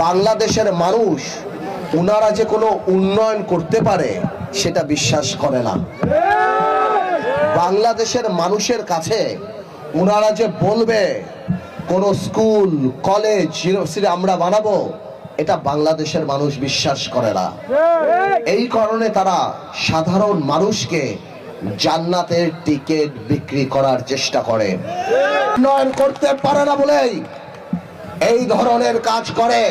বাংলাদেশের মানুষ ওনারা যে কোনো উন্নয়ন করতে পারে সেটা বিশ্বাস করে না। বাংলাদেশের মানুষের কাছে ওনারা যে বলবে কোন স্কুল কলেজ ইউনিভার্সিটি আমরা বানাবো, এটা বাংলাদেশের মানুষ বিশ্বাস করে না। এই কারণে তারা সাধারণ মানুষকে জান্নাতের টিকিট বিক্রি করার চেষ্টা করে। উন্নয়ন করতে পারে না বলেই এই ধরনের কাজ করে।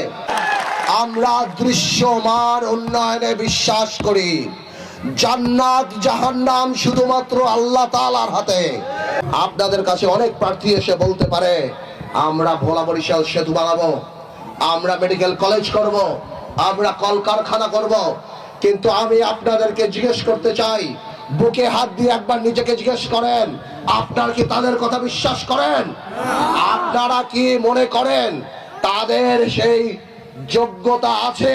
আমরা দৃশ্যমান উন্নয়নে বিশ্বাস করি। জান্নাত জাহান্নাম শুধুমাত্র আল্লাহ তাআলার হাতে। আপনাদের কাছে অনেক প্রার্থী এসে বলতে পারে আমরা ভোলা বরিশাল সেতু বানাবো, আমরা মেডিকেল কলেজ করব, আমরা কলকারখানা করব, কিন্তু আমি আপনাদেরকে জিজ্ঞেস করতে চাই, বুকে হাত দিয়ে একবার নিজেকে জিজ্ঞেস করেন, আপনারা কি তাদের কথা বিশ্বাস করেন? আপনারা কি মনে করেন তাদের সেই যোগ্যতা আছে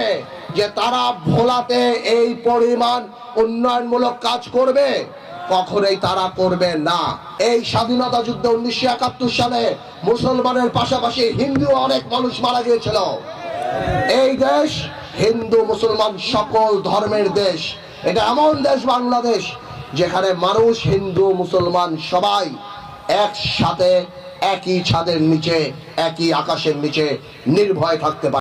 যে তারা ভোলাতে এই পরিমাণ উন্নয়নমূলক কাজ করবে? কখনোই তারা করবে না। এই স্বাধীনতা যুদ্ধে 1971 সালে মুসলমানের পাশাপাশি হিন্দু অনেক মানুষ মারা গিয়েছিল। এই দেশ হিন্দু মুসলমান সকল ধর্মের দেশ। এটা এমন দেশ বাংলাদেশ যেখানে মানুষ হিন্দু মুসলমান সবাই একসাথে একই ছাদের নিচে একই আকাশের নিচে নির্ভয় থাকতে পারে।